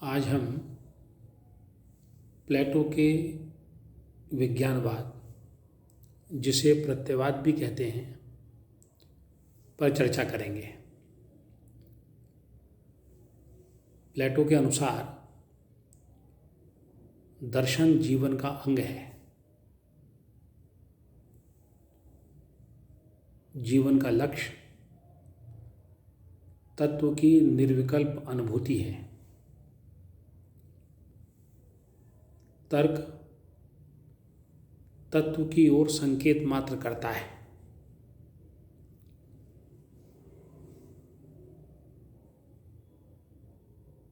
आज हम प्लेटो के विज्ञानवाद, जिसे प्रत्ययवाद भी कहते हैं, पर चर्चा करेंगे। प्लेटो के अनुसार दर्शन जीवन का अंग है। जीवन का लक्ष्य तत्व की निर्विकल्प अनुभूति है। तर्क तत्व की ओर संकेत मात्र करता है।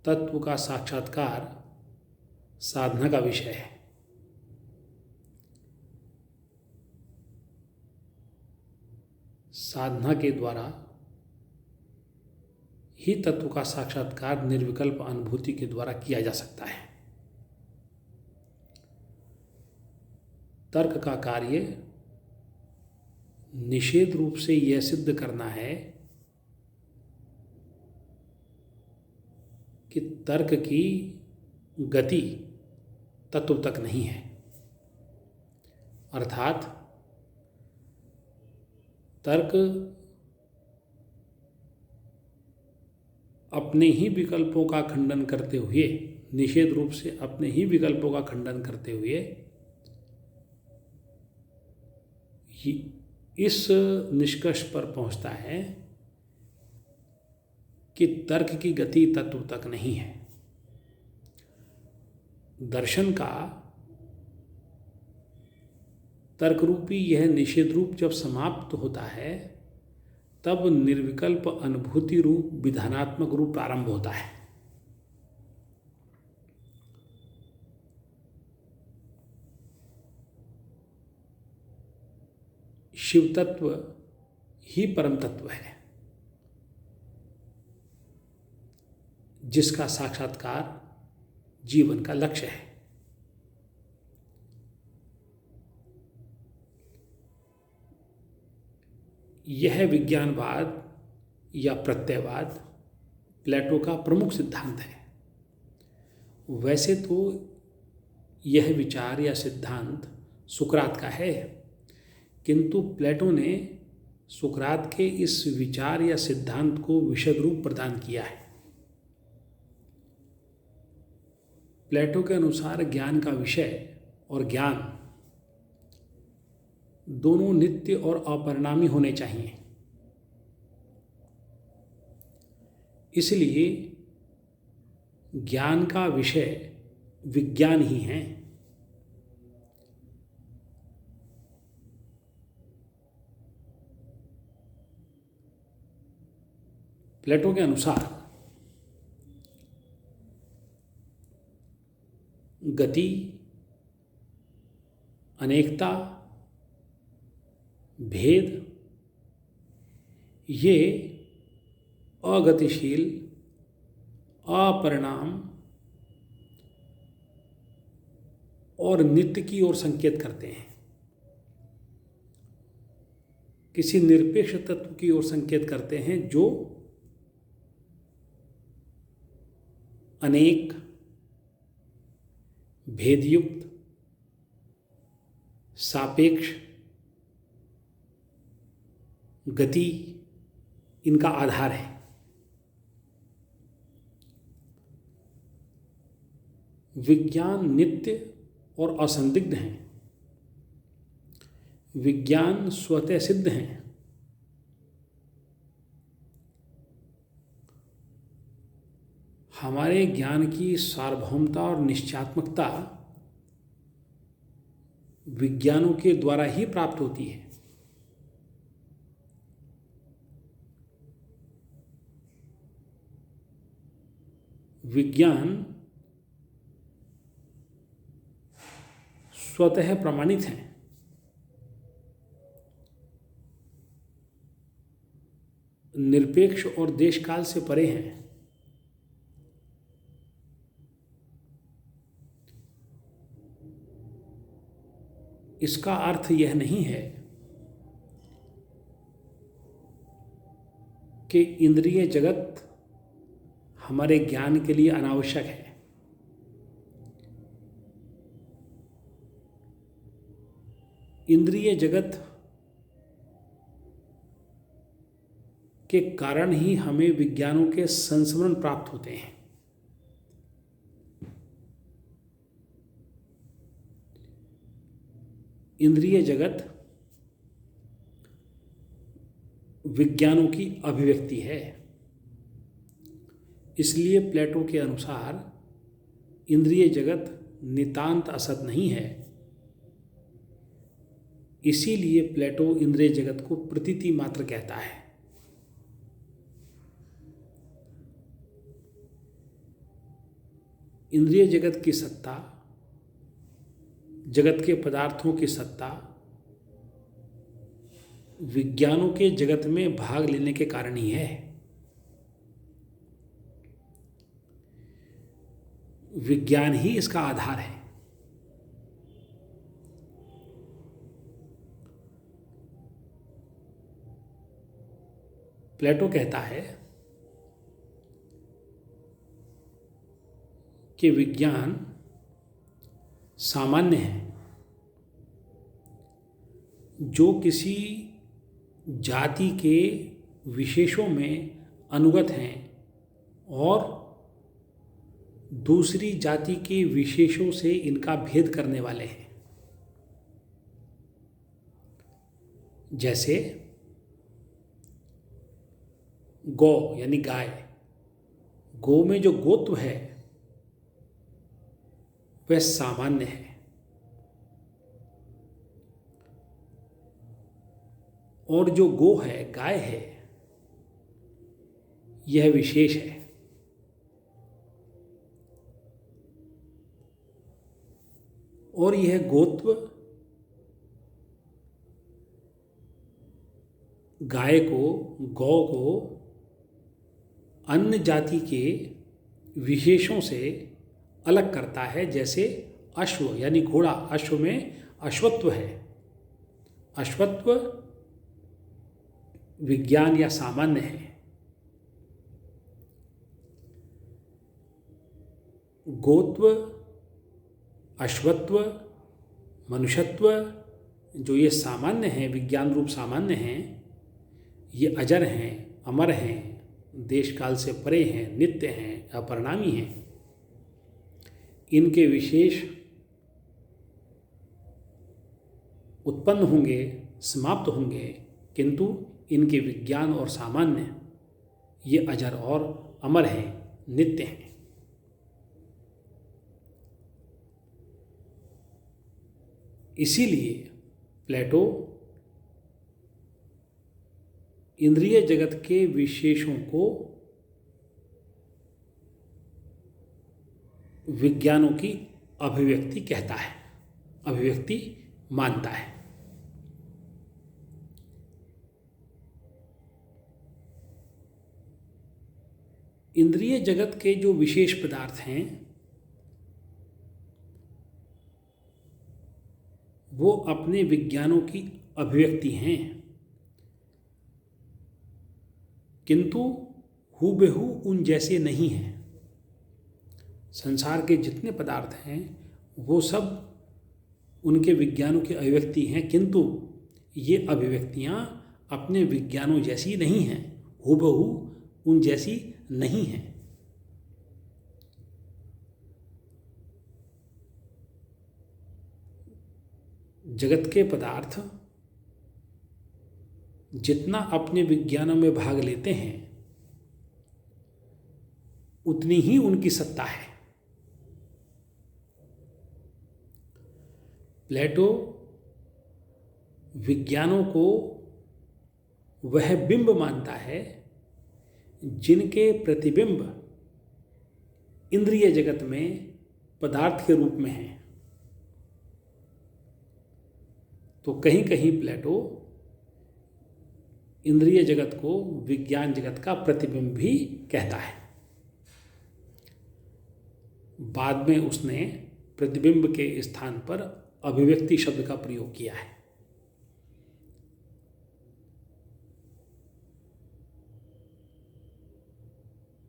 तत्व का साक्षात्कार साधना का विषय है। साधना के द्वारा ही तत्व का साक्षात्कार निर्विकल्प अनुभूति के द्वारा किया जा सकता है। तर्क का कार्य निषेध रूप से यह सिद्ध करना है कि तर्क की गति तत्व तक नहीं है, अर्थात तर्क अपने ही विकल्पों का खंडन करते हुए, निषेध रूप से अपने ही विकल्पों का खंडन करते हुए इस निष्कर्ष पर पहुंचता है कि तर्क की गति तत्व तक नहीं है। दर्शन का तर्क रूपी यह निषेध रूप जब समाप्त होता है, तब निर्विकल्प अनुभूति रूप विधानात्मक रूप प्रारंभ होता है। शिव तत्व ही परम तत्व है, जिसका साक्षात्कार जीवन का लक्ष्य है। यह विज्ञानवाद या प्रत्ययवाद प्लेटो का प्रमुख सिद्धांत है। वैसे तो यह विचार या सिद्धांत सुकरात का है, किंतु प्लेटो ने सुकरात के इस विचार या सिद्धांत को विशद रूप प्रदान किया है। प्लेटो के अनुसार ज्ञान का विषय और ज्ञान दोनों नित्य और अपरिणामी होने चाहिए। इसलिए ज्ञान का विषय विज्ञान ही है। प्लेटो के अनुसार गति, अनेकता, भेद ये अगतिशील, अपरिणाम और नित्य की ओर संकेत करते हैं। किसी निरपेक्ष तत्व की ओर संकेत करते हैं जो अनेक, भेदयुक्त, सापेक्ष, गति इनका आधार है। विज्ञान नित्य और असंदिग्ध हैं। विज्ञान स्वतः सिद्ध हैं। हमारे ज्ञान की सार्वभौमता और निश्चयात्मकता विज्ञानों के द्वारा ही प्राप्त होती है। विज्ञान स्वतः प्रमाणित हैं। निरपेक्ष और देशकाल से परे हैं। इसका अर्थ यह नहीं है कि इंद्रिय जगत हमारे ज्ञान के लिए अनावश्यक है। इंद्रिय जगत के कारण ही हमें विज्ञानों के संस्मरण प्राप्त होते हैं। इंद्रिय जगत विज्ञानों की अभिव्यक्ति है। इसलिए प्लेटो के अनुसार इंद्रिय जगत नितांत असत नहीं है। इसीलिए प्लेटो इंद्रिय जगत को प्रतीति मात्र कहता है। इंद्रिय जगत की सत्ता, जगत के पदार्थों की सत्ता विज्ञानों के जगत में भाग लेने के कारण ही है। विज्ञान ही इसका आधार है। प्लेटो कहता है कि विज्ञान सामान्य है जो किसी जाति के विशेषों में अनुगत हैं और दूसरी जाति के विशेषों से इनका भेद करने वाले हैं। जैसे गौ यानी गाय, गौ में जो गोत्व है वह सामान्य है और जो गो है, गाय है, यह विशेष है। और यह गोत्व गाय को, गौ को अन्य जाति के विशेषों से अलग करता है। जैसे अश्व यानी घोड़ा, अश्व में अश्वत्व है। अश्वत्व विज्ञान या सामान्य है। गोत्व, अश्वत्व, मनुष्यत्व जो ये सामान्य हैं, विज्ञान रूप सामान्य हैं, ये अजर हैं, अमर हैं, देश काल से परे हैं, नित्य हैं, अपरिणामी हैं। इनके विशेष उत्पन्न होंगे, समाप्त होंगे, किंतु इनके विज्ञान और सामान्य ये अजर और अमर हैं, नित्य हैं। इसीलिए प्लेटो इंद्रिय जगत के विशेषों को विज्ञानों की अभिव्यक्ति कहता है, अभिव्यक्ति मानता है। इंद्रिय जगत के जो विशेष पदार्थ हैं वो अपने विज्ञानों की अभिव्यक्ति हैं, किंतु हूबहू उन जैसे नहीं हैं। संसार के जितने पदार्थ हैं वो सब उनके विज्ञानों की अभिव्यक्ति हैं, किंतु ये अभिव्यक्तियाँ अपने विज्ञानों जैसी नहीं हैं, हूबहू उन जैसी नहीं हैं। जगत के पदार्थ जितना अपने विज्ञानों में भाग लेते हैं उतनी ही उनकी सत्ता है। प्लेटो विज्ञानों को वह बिंब मानता है जिनके प्रतिबिंब इंद्रिय जगत में पदार्थ के रूप में हैं। तो कहीं कहीं प्लेटो इंद्रिय जगत को विज्ञान जगत का प्रतिबिंब भी कहता है। बाद में उसने प्रतिबिंब के स्थान पर अभिव्यक्ति शब्द का प्रयोग किया है।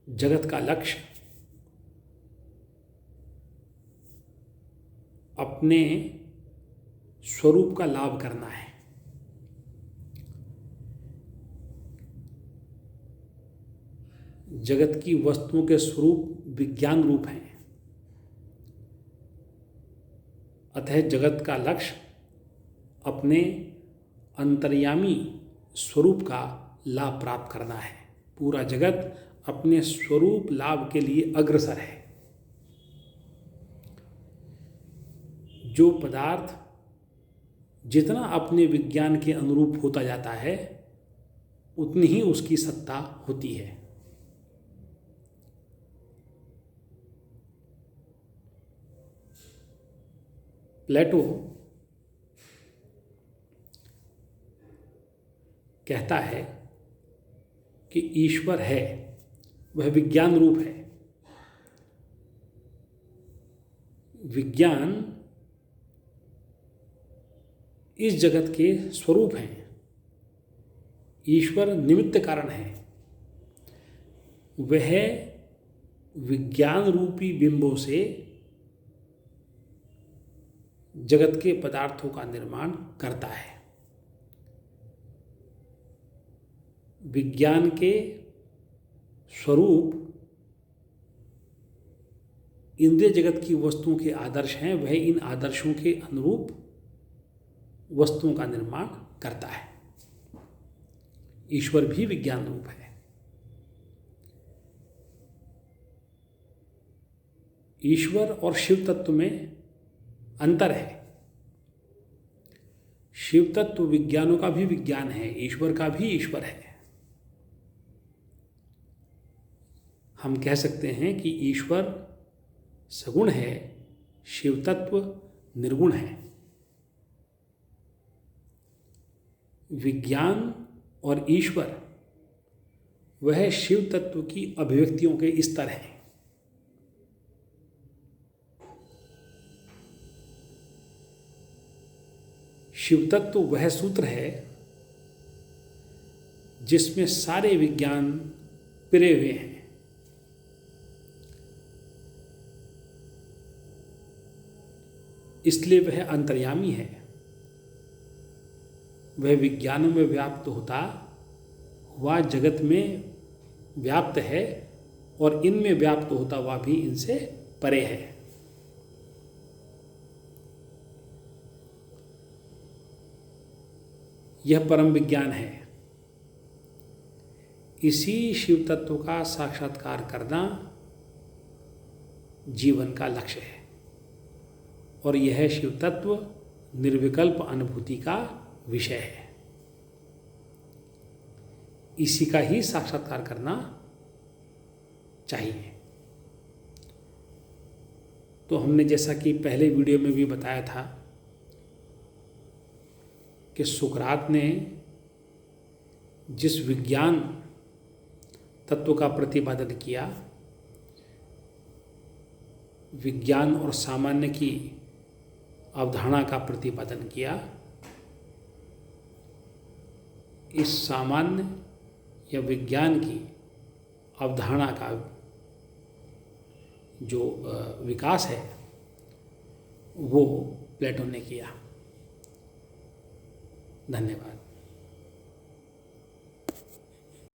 जगत का लक्ष्य अपने स्वरूप का लाभ करना है। जगत की वस्तुओं के स्वरूप विज्ञान रूप हैं, अतः जगत का लक्ष्य अपने अंतर्यामी स्वरूप का लाभ प्राप्त करना है। पूरा जगत अपने स्वरूप लाभ के लिए अग्रसर है। जो पदार्थ जितना अपने विज्ञान के अनुरूप होता जाता है उतनी ही उसकी सत्ता होती है। प्लेटो कहता है कि ईश्वर है, वह विज्ञान रूप है। विज्ञान इस जगत के स्वरूप हैं, ईश्वर निमित्त कारण है। वह विज्ञान रूपी बिंबों से जगत के पदार्थों का निर्माण करता है। विज्ञान के स्वरूप इंद्रिय जगत की वस्तुओं के आदर्श हैं, वह इन आदर्शों के अनुरूप वस्तुओं का निर्माण करता है। ईश्वर भी विज्ञान रूप है। ईश्वर और शिव तत्व में अंतर है। शिव तत्व विज्ञानों का भी विज्ञान है, ईश्वर का भी ईश्वर है। हम कह सकते हैं कि ईश्वर सगुण है, शिव तत्व निर्गुण है। विज्ञान और ईश्वर वह शिव तत्व की अभिव्यक्तियों के स्तर हैं। शिव तत्व वह सूत्र है जिसमें सारे विज्ञान पिरे हुए हैं। इसलिए वह अंतर्यामी है। वह विज्ञानों में व्याप्त होता हुआ जगत में व्याप्त है और इनमें व्याप्त होता हुआ भी इनसे परे है। यह परम विज्ञान है। इसी शिव तत्व का साक्षात्कार करना जीवन का लक्ष्य है और यह शिव तत्व निर्विकल्प अनुभूति का विषय है। इसी का ही साक्षात्कार करना चाहिए। तो हमने जैसा कि पहले वीडियो में भी बताया था कि सुकरात ने जिस विज्ञान तत्व का प्रतिपादन किया, विज्ञान और सामान्य की अवधारणा का प्रतिपादन किया, इस सामान्य या विज्ञान की अवधारणा का जो विकास है वो प्लेटो ने किया। धन्यवाद।